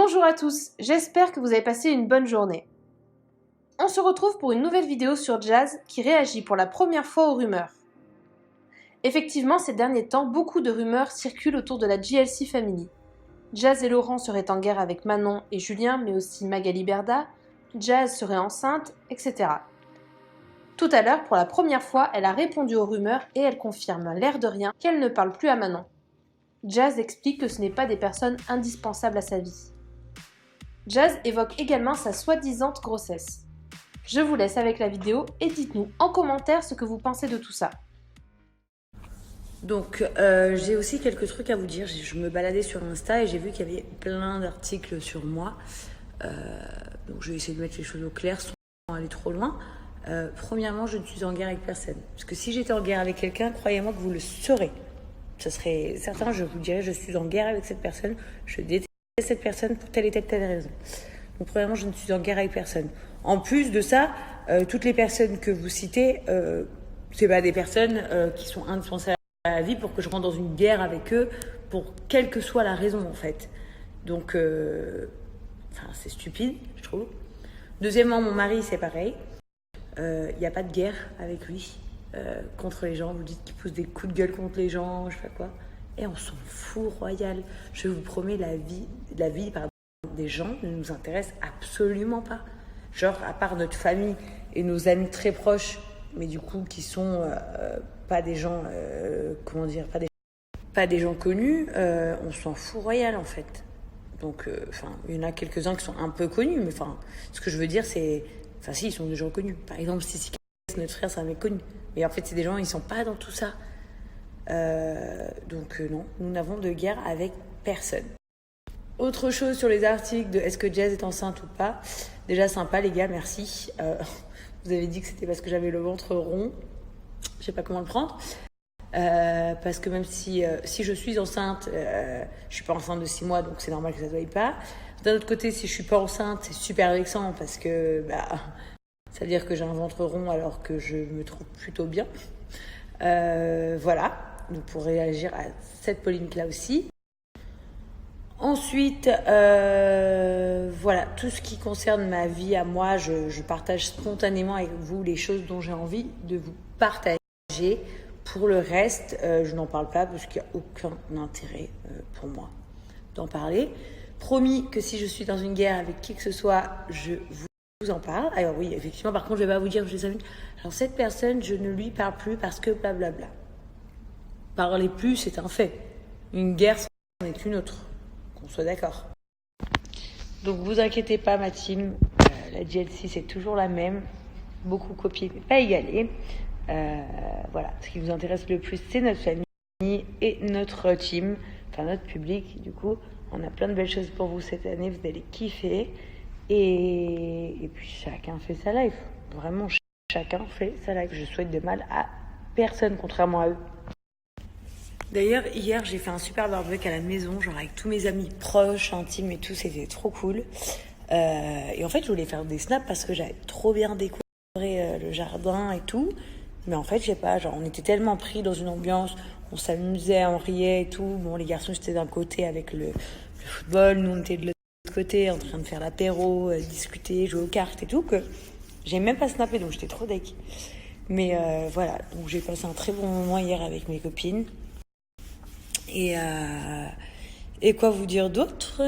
Bonjour à tous, j'espère que vous avez passé une bonne journée. On se retrouve pour une nouvelle vidéo sur Jazz qui réagit pour la première fois aux rumeurs. Effectivement, ces derniers temps, beaucoup de rumeurs circulent autour de la JLC Family. Jazz et Laurent seraient en guerre avec Manon et Julien, mais aussi Magali Berda, Jazz serait enceinte, etc. Tout à l'heure, pour la première fois, elle a répondu aux rumeurs et elle confirme, l'air de rien, qu'elle ne parle plus à Manon. Jazz explique que ce n'est pas des personnes indispensables à sa vie. Jazz évoque également sa soi-disante grossesse. Je vous laisse avec la vidéo et dites-nous en commentaire ce que vous pensez de tout ça. Donc j'ai aussi quelques trucs à vous dire. Je me baladais sur Insta et j'ai vu qu'il y avait plein d'articles sur moi. Donc je vais essayer de mettre les choses au clair sans aller trop loin. Premièrement, je ne suis en guerre avec personne. Parce que si j'étais en guerre avec quelqu'un, croyez-moi que vous le saurez. Ça serait certain, je vous dirais, je suis en guerre avec cette personne, je déteste cette personne pour telle et telle raison. Donc premièrement, je ne suis en guerre avec personne. En plus de ça, toutes les personnes que vous citez, c'est pas des personnes qui sont indispensables à la vie pour que je rentre dans une guerre avec eux, pour quelle que soit la raison en fait. Donc, c'est stupide, je trouve. Deuxièmement, mon mari, c'est pareil. Il n'y a pas de guerre avec lui contre les gens. Vous dites qu'il pousse des coups de gueule contre les gens, je sais pas quoi. Et on s'en fout, royal. Je vous promets, la vie des gens ne nous intéresse absolument pas. Genre, à part notre famille et nos amis très proches, mais du coup, qui sont pas des gens, pas des gens connus, on s'en fout, royal, en fait. Donc, il y en a quelques-uns qui sont un peu connus, mais ce que je veux dire, c'est... si, ils sont des gens connus. Par exemple, Sissi, notre frère, c'est un mec connu. Mais en fait, c'est des gens, ils sont pas dans tout ça. Non, nous n'avons de guerre avec personne. Autre chose sur les articles de est-ce que Jazz est enceinte ou pas. Déjà sympa les gars, merci. Vous avez dit que c'était parce que j'avais le ventre rond. Je sais pas comment le prendre. Parce que même si je suis enceinte, je suis pas enceinte de 6 mois, donc c'est normal que ça se voie pas. D'un autre côté, si je suis pas enceinte, c'est super vexant parce que ça veut dire que j'ai un ventre rond alors que je me trouve plutôt bien. Voilà, donc pour réagir à cette polémique-là aussi. Ensuite, voilà, tout ce qui concerne ma vie à moi, je partage spontanément avec vous les choses dont j'ai envie de vous partager. Pour le reste, je n'en parle pas parce qu'il n'y a aucun intérêt pour moi d'en parler. Promis que si je suis dans une guerre avec qui que ce soit, je vous en parle. Alors oui, effectivement, par contre, je ne vais pas vous dire que je les aime. Alors cette personne, je ne lui parle plus parce que blablabla. Parler plus, c'est un fait. Une guerre, c'en est une autre. Qu'on soit d'accord. Donc vous inquiétez pas, ma team. La JLC, c'est toujours la même. Beaucoup copiés, mais pas égalés. Voilà, ce qui vous intéresse le plus, c'est notre famille et notre team, enfin notre public. Du coup, on a plein de belles choses pour vous cette année. Vous allez kiffer. Et puis chacun fait sa life. Vraiment, chacun fait sa life. Je souhaite de mal à personne, contrairement à eux. D'ailleurs, hier, j'ai fait un super barbecue à la maison, genre avec tous mes amis proches, intimes et tout, c'était trop cool. Et en fait, je voulais faire des snaps parce que j'avais trop bien décoré le jardin et tout. Mais en fait, je sais pas, genre on était tellement pris dans une ambiance, on s'amusait, on riait et tout. Bon, les garçons, j'étais d'un côté avec le football, nous, on était de l'autre côté en train de faire l'apéro, discuter, jouer aux cartes et tout, que j'ai même pas snappé, donc j'étais trop deck. Mais voilà, donc j'ai passé un très bon moment hier avec mes copines. Et quoi vous dire d'autre ?